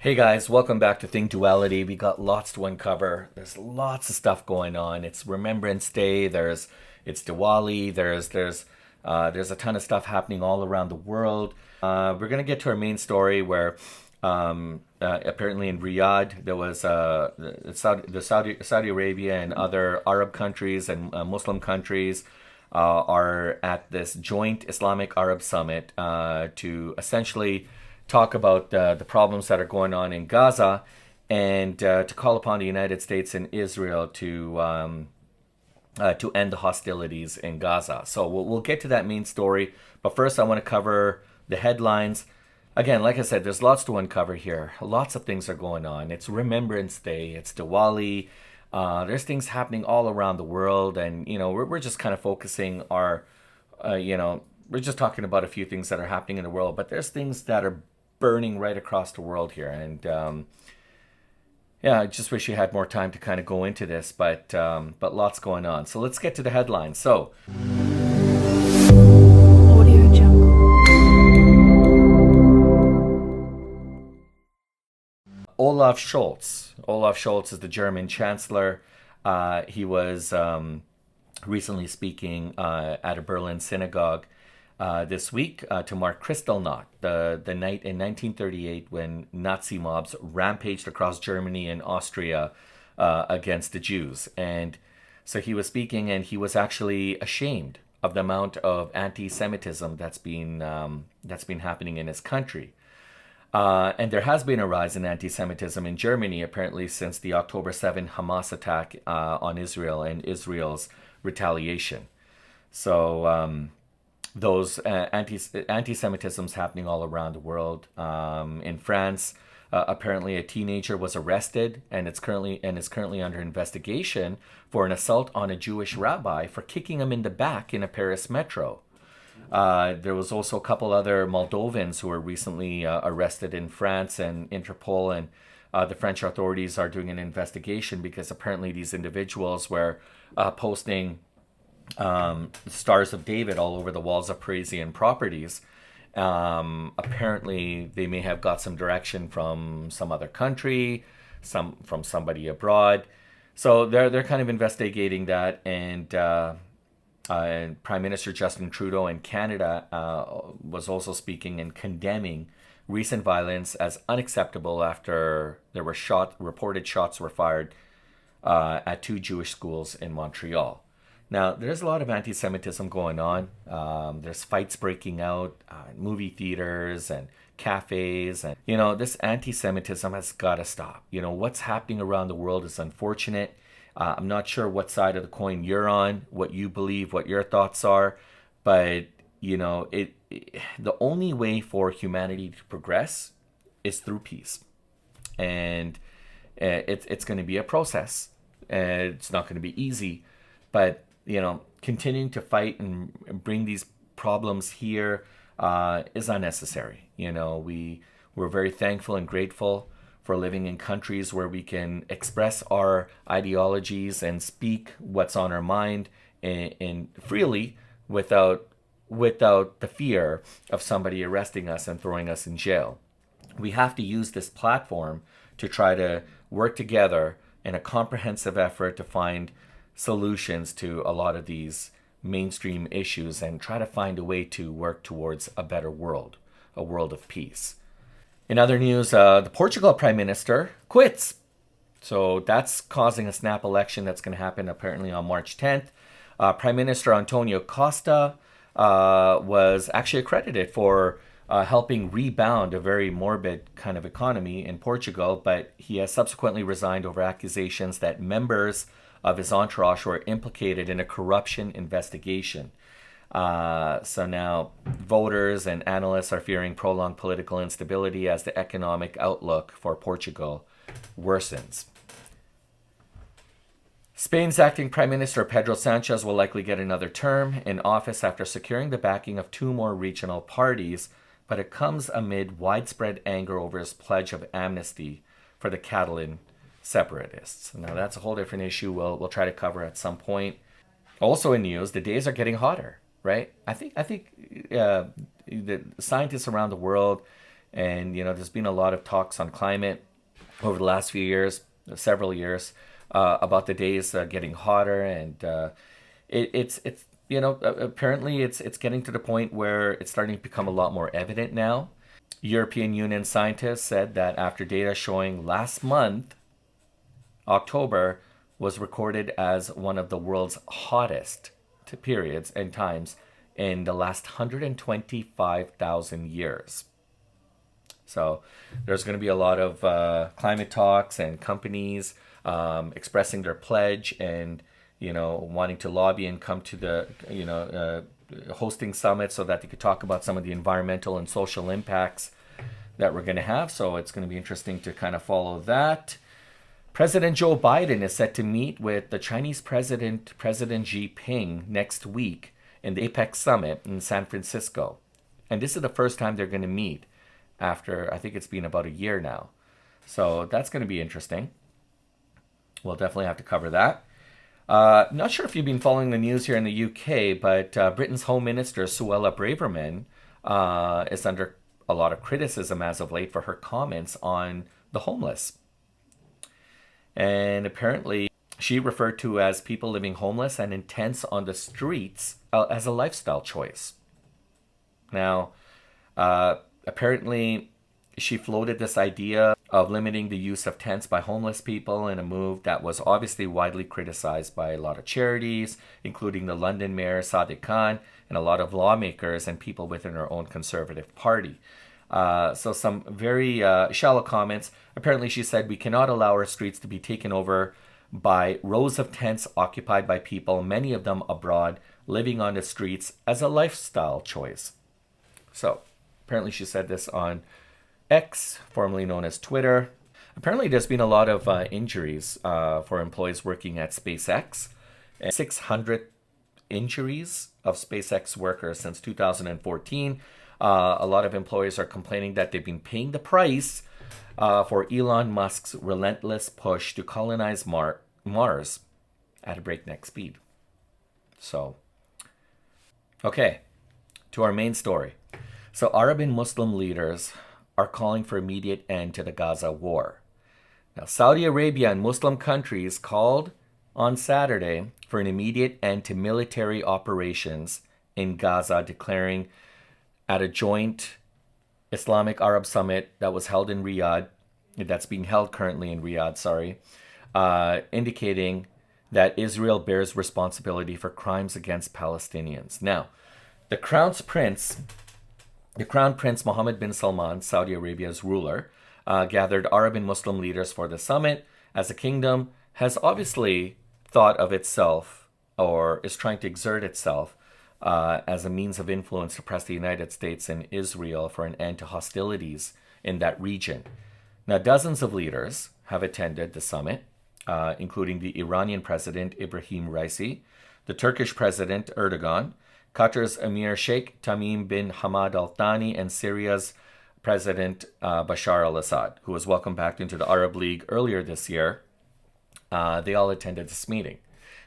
Hey guys, welcome back to Think Duality. We got lots to uncover. There's lots of stuff going on. It's Remembrance Day. It's Diwali. There's a ton of stuff happening all around the world. We're gonna get to our main story where apparently in Riyadh there was Saudi Arabia and other Arab countries and Muslim countries are at this joint Islamic Arab summit to essentially talk about the problems that are going on in Gaza and to call upon the United States and Israel to end the hostilities in Gaza. So we'll get to that main story, but first I want to cover the headlines. Again, like I said, there's lots to uncover here. Lots of things are going on. It's Remembrance Day. It's Diwali. There's things happening all around the world, and we're just kind of focusing our, we're just talking about a few things that are happening in the world, but there's things that are burning right across the world here, and yeah, I just wish you had more time to kind of go into this, but lots going on. So let's get to the headlines. So. Audio Olaf Scholz. Olaf Scholz is the German chancellor. He was recently speaking at a Berlin synagogue this week to mark Kristallnacht, the night in 1938 when Nazi mobs rampaged across Germany and Austria against the Jews. And so he was speaking, and he was actually ashamed of the amount of anti-Semitism that's been happening in his country. And there has been a rise in anti-Semitism in Germany, apparently, since the October 7 Hamas attack on Israel and Israel's retaliation. So those anti-Semitism's happening all around the world. In France, apparently a teenager was arrested and is currently under investigation for an assault on a Jewish rabbi for kicking him in the back in a Paris metro. There was also a couple other Moldovans who were recently arrested in France, and Interpol and the French authorities are doing an investigation because apparently these individuals were posting Stars of David all over the walls of Parisian properties. Apparently they may have got some direction from some other country, from somebody abroad. So they're kind of investigating that, and Prime Minister Justin Trudeau in Canada was also speaking and condemning recent violence as unacceptable after there were reported shots were fired at two Jewish schools in Montreal. Now, there's a lot of anti-Semitism going on. There's fights breaking out in movie theaters and cafes. And, this anti-Semitism has got to stop. What's happening around the world is unfortunate. I'm not sure what side of the coin you're on, what you believe, what your thoughts are. But, the only way for humanity to progress is through peace. And it's going to be a process. It's not going to be easy. But continuing to fight and bring these problems here is unnecessary. We're very thankful and grateful for living in countries where we can express our ideologies and speak what's on our mind and freely without the fear of somebody arresting us and throwing us in jail. We have to use this platform to try to work together in a comprehensive effort to find solutions to a lot of these mainstream issues and try to find a way to work towards a better world, a world of peace. In other news, the Portugal Prime Minister quits. So that's causing a snap election that's going to happen apparently on March 10th. Prime Minister Antonio Costa was actually accredited for helping rebound a very morbid kind of economy in Portugal, but he has subsequently resigned over accusations that members of his entourage were implicated in a corruption investigation. So now voters and analysts are fearing prolonged political instability as the economic outlook for Portugal worsens. Spain's acting Prime Minister Pedro Sanchez will likely get another term in office after securing the backing of two more regional parties, but it comes amid widespread anger over his pledge of amnesty for the Catalan separatists. Now that's a whole different issue we'll try to cover at some point. Also in news, the days are getting hotter, right? I think the scientists around the world And, there's been a lot of talks on climate over the last few years, several years, about the days getting hotter. And it's apparently it's getting to the point where it's starting to become a lot more evident now. European Union scientists said that after data showing last month, October, was recorded as one of the world's hottest periods and times in the last 125,000 years. So there's going to be a lot of climate talks and companies expressing their pledge and, wanting to lobby and come to the, hosting summits so that they could talk about some of the environmental and social impacts that we're going to have. So it's going to be interesting to kind of follow that. President Joe Biden is set to meet with the Chinese President Xi Jinping next week in the APEC summit in San Francisco. And this is the first time they're going to meet after, I think it's been about a year now. So that's going to be interesting. We'll definitely have to cover that. Not sure if you've been following the news here in the UK, but Britain's Home Minister, Suella Braverman, is under a lot of criticism as of late for her comments on the homeless. And apparently, she referred to as people living homeless and in tents on the streets as a lifestyle choice. Now, apparently, she floated this idea of limiting the use of tents by homeless people in a move that was obviously widely criticized by a lot of charities, including the London Mayor Sadiq Khan and a lot of lawmakers and people within her own Conservative Party. So some very shallow comments. Apparently she said, we cannot allow our streets to be taken over by rows of tents occupied by people, many of them abroad, living on the streets as a lifestyle choice. So apparently she said this on X, formerly known as Twitter. Apparently there's been a lot of injuries for employees working at SpaceX. 600 injuries of SpaceX workers since 2014. A lot of employers are complaining that they've been paying the price for Elon Musk's relentless push to colonize Mars at a breakneck speed. So, okay, to our main story. So Arab and Muslim leaders are calling for immediate end to the Gaza war. Now, Saudi Arabia and Muslim countries called on Saturday for an immediate end to military operations in Gaza, declaring at a joint Islamic Arab summit that was held in Riyadh, that's being held currently in Riyadh, indicating that Israel bears responsibility for crimes against Palestinians. Now, the Crown Prince Mohammed bin Salman, Saudi Arabia's ruler, gathered Arab and Muslim leaders for the summit, as the kingdom has obviously thought of itself, or is trying to exert itself, as a means of influence to press the United States and Israel for an end to hostilities in that region. Now, dozens of leaders have attended the summit, including the Iranian President Ibrahim Raisi, the Turkish President Erdogan, Qatar's Emir Sheikh Tamim bin Hamad Al Thani, and Syria's President Bashar al-Assad, who was welcomed back into the Arab League earlier this year. They all attended this meeting.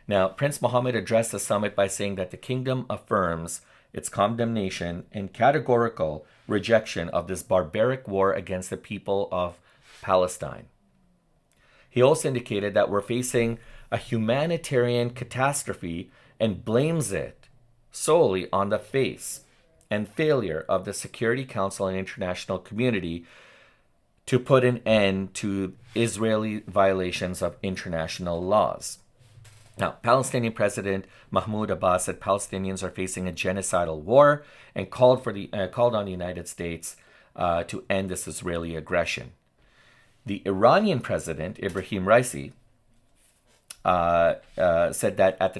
Now, Prince Mohammed addressed the summit by saying that the kingdom affirms its condemnation and categorical rejection of this barbaric war against the people of Palestine. He also indicated that we're facing a humanitarian catastrophe and blames it solely on the face and failure of the Security Council and international community to put an end to Israeli violations of international laws. Now, Palestinian President Mahmoud Abbas said Palestinians are facing a genocidal war and called on the United States to end this Israeli aggression. The Iranian President Ibrahim Raisi said that at the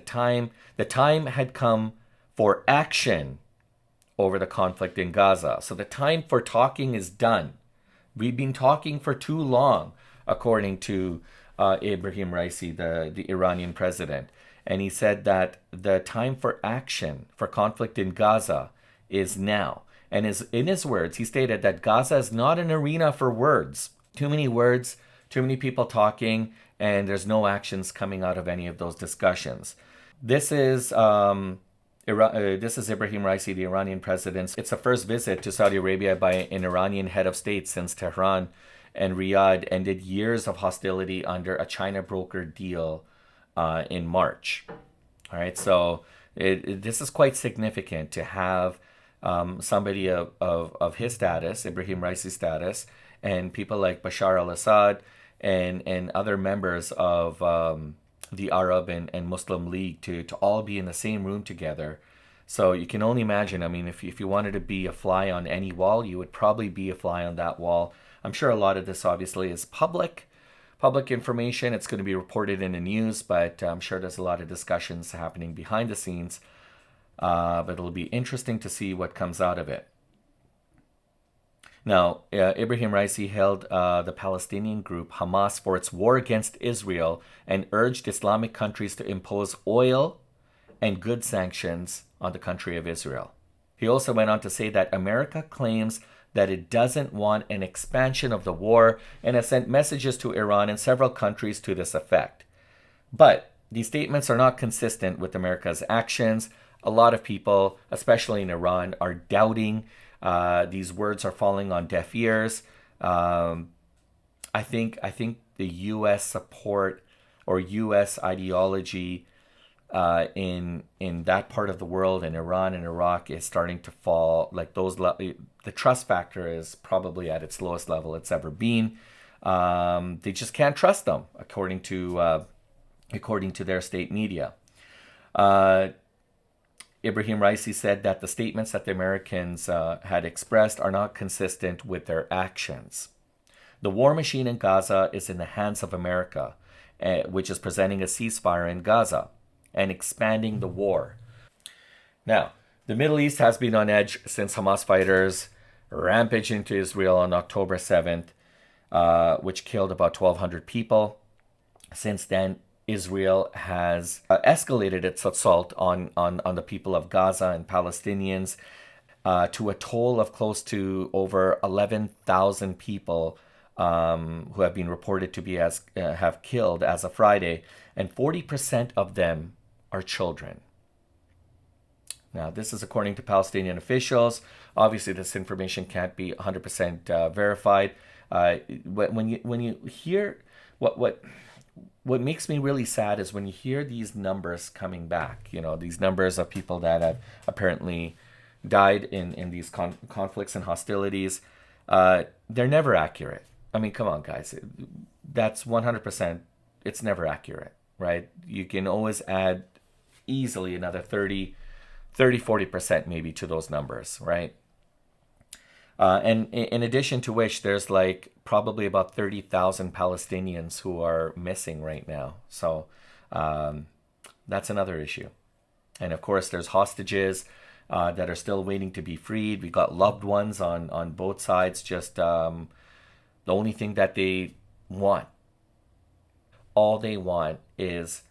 time had come for action over the conflict in Gaza. So the time for talking is done. We've been talking for too long, according to Ibrahim Raisi, the Iranian president. And he said that the time for action for conflict in Gaza is now. And in his words, he stated that Gaza is not an arena for words. Too many words, too many people talking, and there's no actions coming out of any of those discussions. This is This is Ibrahim Raisi, the Iranian president. It's the first visit to Saudi Arabia by an Iranian head of state since Tehran and Riyadh ended years of hostility under a China brokered deal in March. All right, so this is quite significant to have somebody of his status, Ibrahim Raisi's status, and people like Bashar al-Assad and other members of the Arab and Muslim League to all be in the same room together. So you can only imagine, I mean, if you wanted to be a fly on any wall, you would probably be a fly on that wall. I'm sure a lot of this obviously is public information. It's going to be reported in the news, but I'm sure there's a lot of discussions happening behind the scenes. But it'll be interesting to see what comes out of it. Now, Ibrahim Raisi hailed the Palestinian group Hamas for its war against Israel and urged Islamic countries to impose oil and goods sanctions on the country of Israel. He also went on to say that America claims that it doesn't want an expansion of the war and has sent messages to Iran and several countries to this effect. But these statements are not consistent with America's actions. A lot of people, especially in Iran, are doubting. These words are falling on deaf ears. I think the U.S. support or U.S. ideology in that part of the world, in Iran and Iraq, is starting to fall. Like the trust factor is probably at its lowest level it's ever been. They just can't trust them, according to their state media. Ibrahim Raisi said that the statements that the Americans had expressed are not consistent with their actions. The war machine in Gaza is in the hands of America, which is presenting a ceasefire in Gaza and expanding the war. Now, the Middle East has been on edge since Hamas fighters rampaged into Israel on October 7th, which killed about 1,200 people. Since then, Israel has escalated its assault on the people of Gaza and Palestinians to a toll of close to over 11,000 people who have been reported to be have killed as of Friday, and 40% of them are children. Now, this is according to Palestinian officials. Obviously, this information can't be 100% verified. When you hear what makes me really sad is when you hear these numbers coming back. You know, these numbers of people that have apparently died in these conflicts and hostilities. They're never accurate. I mean, come on, guys. That's 100%. It's never accurate, right? You can always add easily another 40% maybe to those numbers, right? And in addition to which, there's like probably about 30,000 Palestinians who are missing right now. So that's another issue. And of course, there's hostages that are still waiting to be freed. We got loved ones on both sides. Just the only thing that they want, all they want is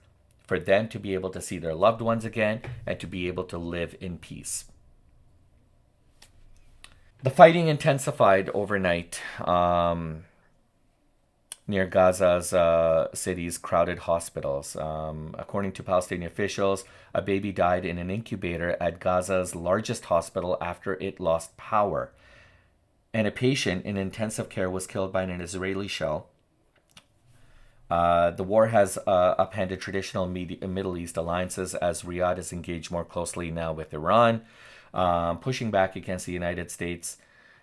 for them to be able to see their loved ones again and to be able to live in peace. The fighting intensified overnight near Gaza's city's crowded hospitals. According to Palestinian officials, a baby died in an incubator at Gaza's largest hospital after it lost power. And a patient in intensive care was killed by an Israeli shell. The war has upended traditional Middle East alliances as Riyadh is engaged more closely now with Iran, pushing back against the United States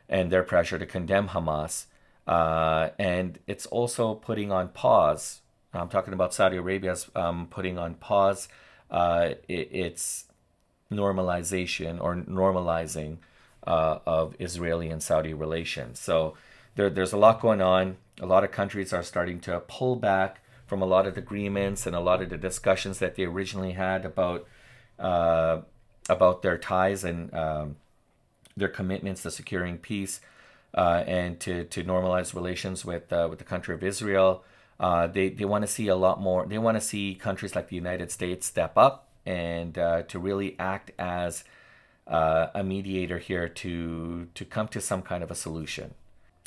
and their pressure to condemn Hamas. And it's also putting on pause. I'm talking about Saudi Arabia's putting on pause its normalization or normalizing of Israeli and Saudi relations. So there's a lot going on. A lot of countries are starting to pull back from a lot of the agreements and a lot of the discussions that they originally had about their ties and their commitments to securing peace and to normalize relations with the country of Israel. They want to see a lot more. They want to see countries like the United States step up and to really act as a mediator here to come to some kind of a solution.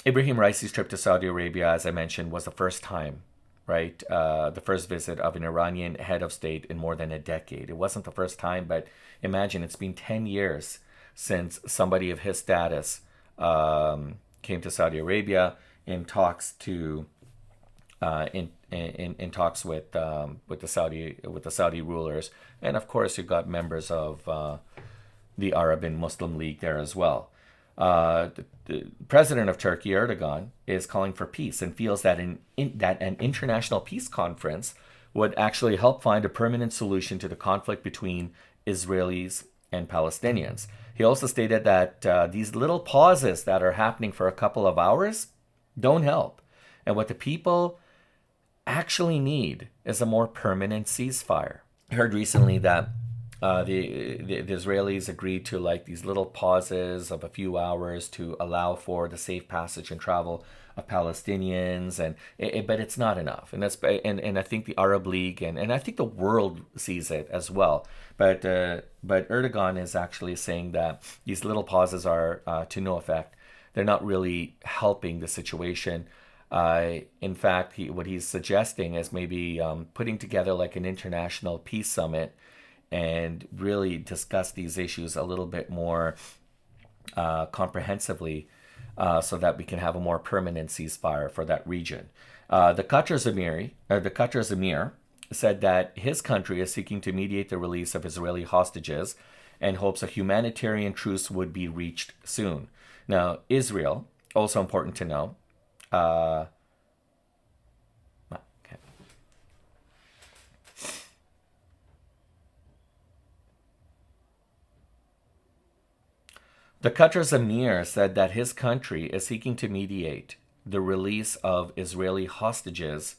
Ibrahim Raisi's trip to Saudi Arabia, as I mentioned, was the first time, right? The first visit of an Iranian head of state in more than a decade. It wasn't the first time, but imagine it's been 10 years since somebody of his status came to Saudi Arabia in talks to in talks with the Saudi rulers, and of course you've got members of the Arab and Muslim League there as well. The president of Turkey, Erdogan, is calling for peace and feels that an international peace conference would actually help find a permanent solution to the conflict between Israelis and Palestinians. He also stated that these little pauses that are happening for a couple of hours don't help. And what the people actually need is a more permanent ceasefire. I heard recently that the Israelis agreed to like these little pauses of a few hours to allow for the safe passage and travel of Palestinians, but it's not enough, and I think the Arab League and I think the world sees it as well. But Erdogan is actually saying that these little pauses are to no effect. They're not really helping the situation. In fact, what he's suggesting is maybe putting together like an international peace summit and really discuss these issues a little bit more comprehensively so that we can have a more permanent ceasefire for that region. The Qatar's Emir said that his country is seeking to mediate the release of Israeli hostages and hopes a humanitarian truce would be reached soon. Now, Israel, also important to know, okay. The Qatar's Emir said that his country is seeking to mediate the release of Israeli hostages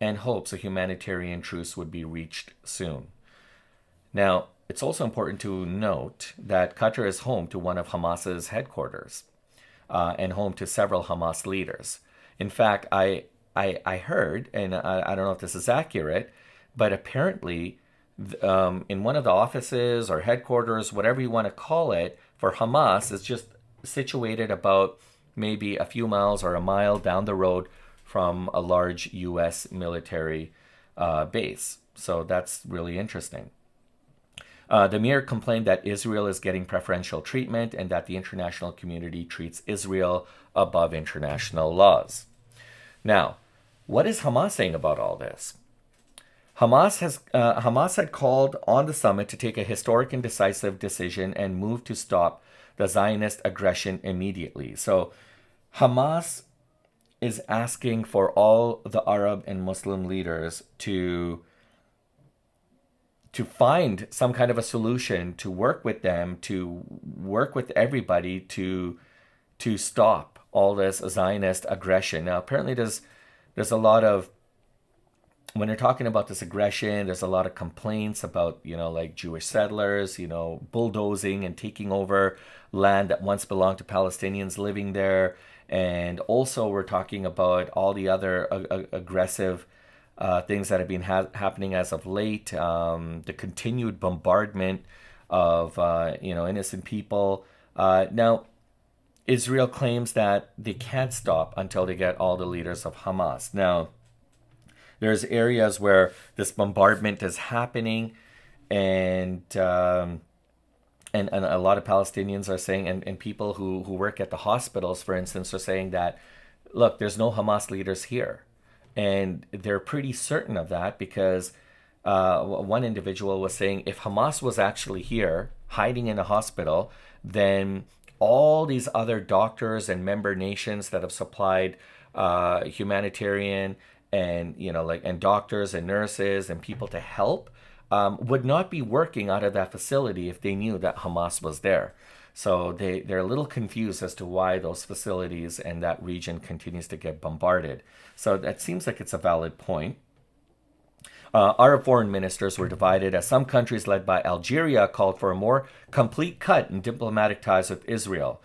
and hopes a humanitarian truce would be reached soon. Now, it's also important to note that Qatar is home to one of Hamas's headquarters and home to several Hamas leaders. In fact, I heard, and I don't know if this is accurate, but apparently in one of the offices or headquarters, whatever you want to call it, for Hamas is just situated about maybe a few miles or a mile down the road from a large U.S. military base. So that's really interesting. The Mir complained that Israel is getting preferential treatment and that the international community treats Israel above international laws. Now, what is Hamas saying about all this? Hamas had called on the summit to take a historic and decisive decision and move to stop the Zionist aggression immediately. So Hamas is asking for all the Arab and Muslim leaders to find some kind of a solution, to work with them, to work with everybody to stop all this Zionist aggression. Now, apparently there's a lot of, when you're talking about this aggression, there's a lot of complaints about, like Jewish settlers, bulldozing and taking over land that once belonged to Palestinians living there. And also we're talking about all the other aggressive things that have been happening as of late, the continued bombardment of innocent people. Now, Israel claims that they can't stop until they get all the leaders of Hamas. Now, there's areas where this bombardment is happening, and a lot of Palestinians are saying, and people who work at the hospitals, for instance, are saying that, look, there's no Hamas leaders here. And they're pretty certain of that because one individual was saying if Hamas was actually here, hiding in a hospital, then all these other doctors and member nations that have supplied humanitarian and and doctors and nurses and people to help would not be working out of that facility if they knew that Hamas was there. So they're a little confused as to why those facilities and that region continues to get bombarded. So that seems like it's a valid point. Arab foreign ministers were divided as some countries led by Algeria called for a more complete cut in diplomatic ties with Israel.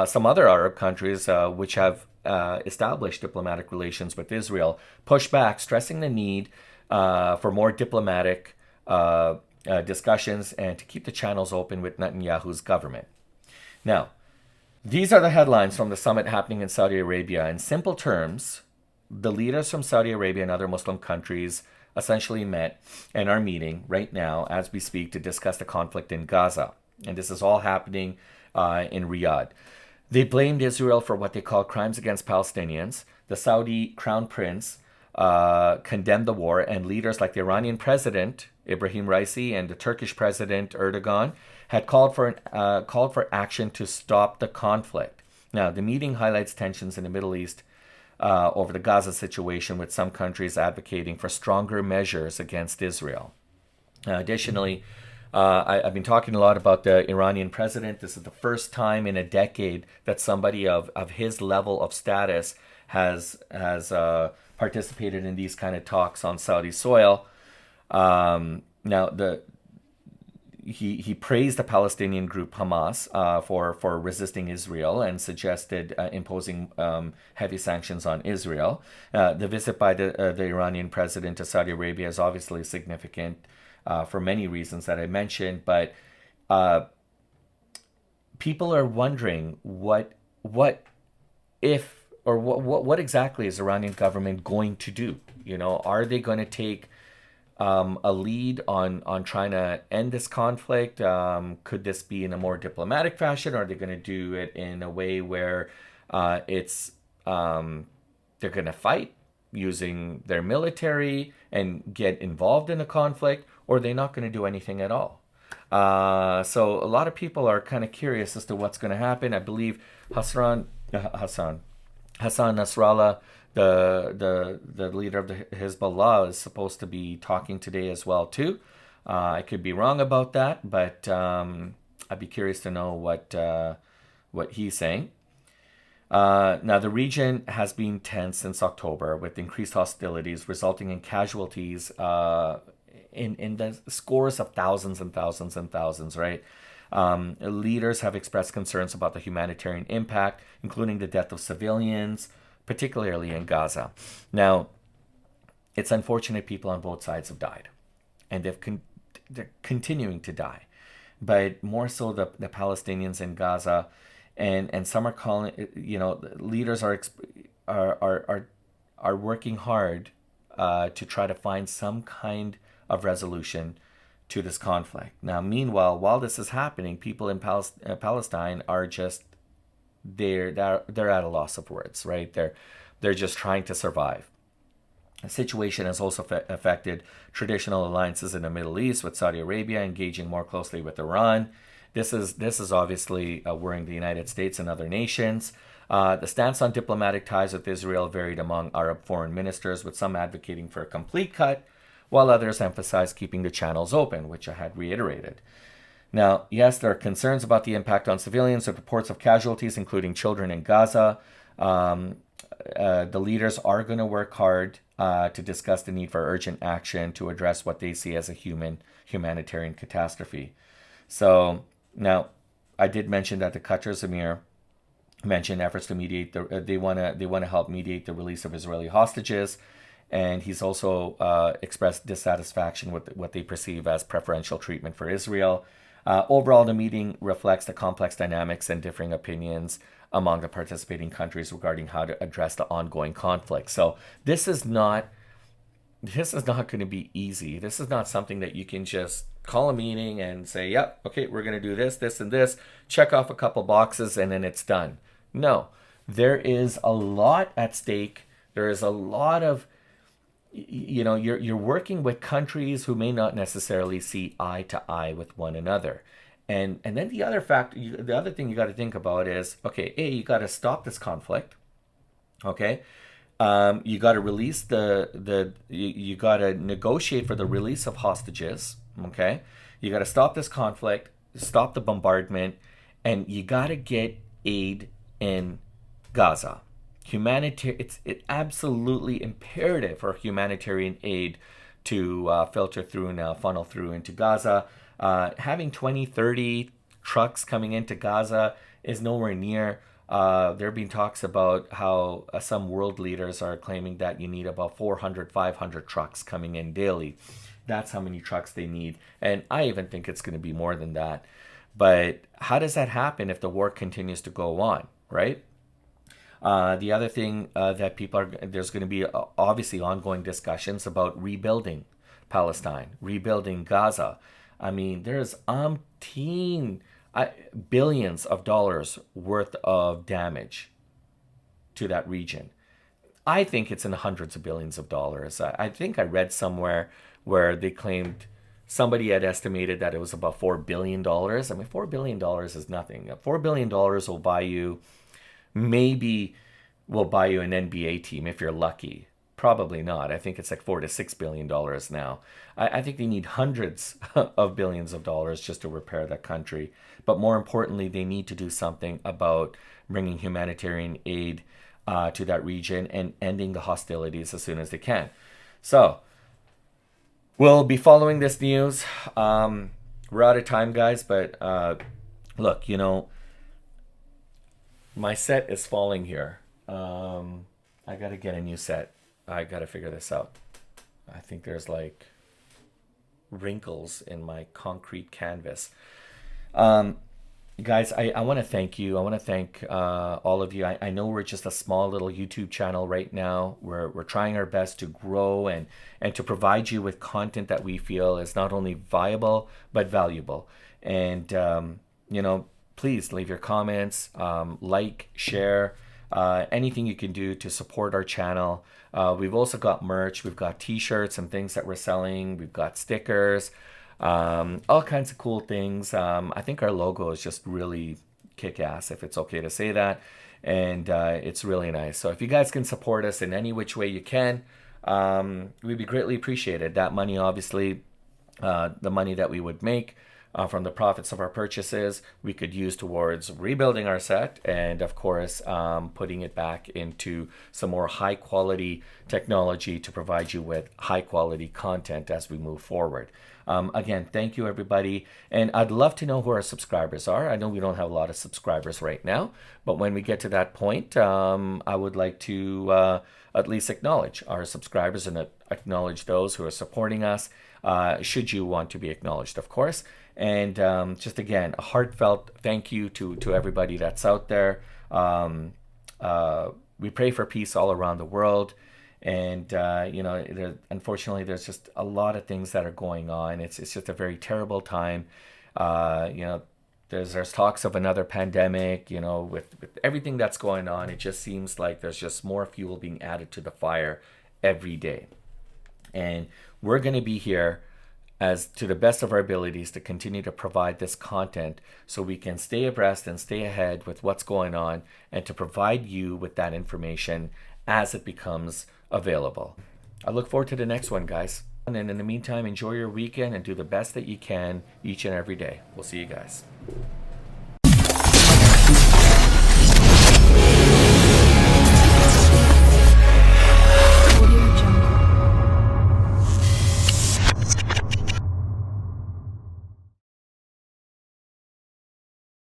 Some other Arab countries, which have established diplomatic relations with Israel, pushed back, stressing the need for more diplomatic discussions and to keep the channels open with Netanyahu's government. Now, these are the headlines from the summit happening in Saudi Arabia. In simple terms, the leaders from Saudi Arabia and other Muslim countries essentially met and are meeting right now as we speak to discuss the conflict in Gaza. And this is all happening in Riyadh. They blamed Israel for what they call crimes against Palestinians. The Saudi crown prince condemned the war, and leaders like the Iranian President Ibrahim Raisi and the Turkish President Erdogan had called for action to stop the conflict. Now, the meeting highlights tensions in the Middle East over the Gaza situation, with some countries advocating for stronger measures against Israel. Additionally, I've been talking a lot about the Iranian president. This is the first time in a decade that somebody of his level of status has participated in these kind of talks on Saudi soil. Now, he praised the Palestinian group Hamas for resisting Israel and suggested imposing heavy sanctions on Israel. The visit by the Iranian president to Saudi Arabia is obviously significant for many reasons that I mentioned, but people are wondering what exactly is the Iranian government going to do? Are they going to take a lead on trying to end this conflict? Could this be in a more diplomatic fashion, or are they going to do it in a way where they're going to fight using their military and get involved in a conflict, or are they not going to do anything at all? So a lot of people are kind of curious as to what's going to happen. I believe Hassan Nasrallah, the leader of the Hezbollah, is supposed to be talking today as well too. I could be wrong about that, but I'd be curious to know what he's saying. Now, the region has been tense since October, with increased hostilities resulting in casualties in the scores of thousands and thousands and thousands, right? Leaders have expressed concerns about the humanitarian impact, including the death of civilians, particularly in Gaza. Now, it's unfortunate people on both sides have died, and they're continuing to die, but more so the Palestinians in Gaza, and some are calling, leaders are working hard to try to find some kind of resolution to this conflict. Now, meanwhile, while this is happening, people in Palestine are just they're at a loss of words, right? They're just trying to survive. The situation has also affected traditional alliances in the Middle East, with Saudi Arabia engaging more closely with Iran. This is obviously worrying the United States and other nations. The stance on diplomatic ties with Israel varied among Arab foreign ministers, with some advocating for a complete cut, while others emphasized keeping the channels open, which I had reiterated. Now, yes, there are concerns about the impact on civilians, with reports of casualties, including children in Gaza. The leaders are going to work hard to discuss the need for urgent action to address what they see as a humanitarian catastrophe. So now, I did mention that the Qatar's Emir mentioned efforts to mediate they want to help mediate the release of Israeli hostages, and he's also expressed dissatisfaction with what they perceive as preferential treatment for Israel. Overall, the meeting reflects the complex dynamics and differing opinions among the participating countries regarding how to address the ongoing conflict. So this is not going to be easy. This is not something that you can just call a meeting and say, yep, okay, we're going to do this, this, and this, check off a couple boxes, and then it's done. No, there is a lot at stake. There is a lot of, you're working with countries who may not necessarily see eye to eye with one another. And then the other thing you got to think about is, okay, you got to stop this conflict. Okay. You got to release you got to negotiate for the release of hostages. Okay. You got to stop this conflict, stop the bombardment, and you got to get aid in Gaza. It's absolutely imperative for humanitarian aid to filter through and funnel through into Gaza. Having 20, 30 trucks coming into Gaza is nowhere near. There have been talks about how some world leaders are claiming that you need about 400, 500 trucks coming in daily. That's how many trucks they need. And I even think it's going to be more than that. But how does that happen if the war continues to go on, right? The other thing that there's going to be obviously ongoing discussions about rebuilding Palestine, rebuilding Gaza. I mean, there's billions of dollars worth of damage to that region. I think it's in the hundreds of billions of dollars. I think I read somewhere where they claimed somebody had estimated that it was about $4 billion. I mean, $4 billion is nothing. $4 billion will buy you an NBA team if you're lucky. Probably not. I think it's like $4 to $6 billion now. I think they need hundreds of billions of dollars just to repair that country. But more importantly, they need to do something about bringing humanitarian aid to that region and ending the hostilities as soon as they can. So we'll be following this news. We're out of time, guys, but look, my set is falling here. I got to get a new set. I got to figure this out. I think there's like wrinkles in my concrete canvas. Guys, I want to thank you. I want to thank all of you. I know we're just a small little YouTube channel right now. We're trying our best to grow and to provide you with content that we feel is not only viable but valuable. And please leave your comments, like, share, anything you can do to support our channel. We've also got merch. We've got t-shirts and things that we're selling. We've got stickers. All kinds of cool things. I think our logo is just really kick-ass, if it's okay to say that, and it's really nice. So if you guys can support us in any which way you can, we'd be greatly appreciated. That money, obviously, the money that we would make from the profits of our purchases, we could use towards rebuilding our set and, of course, putting it back into some more high-quality technology to provide you with high-quality content as we move forward. Again, thank you, everybody. And I'd love to know who our subscribers are. I know we don't have a lot of subscribers right now, but when we get to that point, I would like to at least acknowledge our subscribers and acknowledge those who are supporting us, should you want to be acknowledged, of course. And just again, a heartfelt thank you to everybody that's out there. We pray for peace all around the world. And, unfortunately, there's just a lot of things that are going on. It's just a very terrible time. There's talks of another pandemic, with everything that's going on. It just seems like there's just more fuel being added to the fire every day. And we're going to be here as to the best of our abilities to continue to provide this content so we can stay abreast and stay ahead with what's going on and to provide you with that information as it becomes available. I look forward to the next one, guys. And in the meantime, enjoy your weekend and do the best that you can each and every day. We'll see you guys.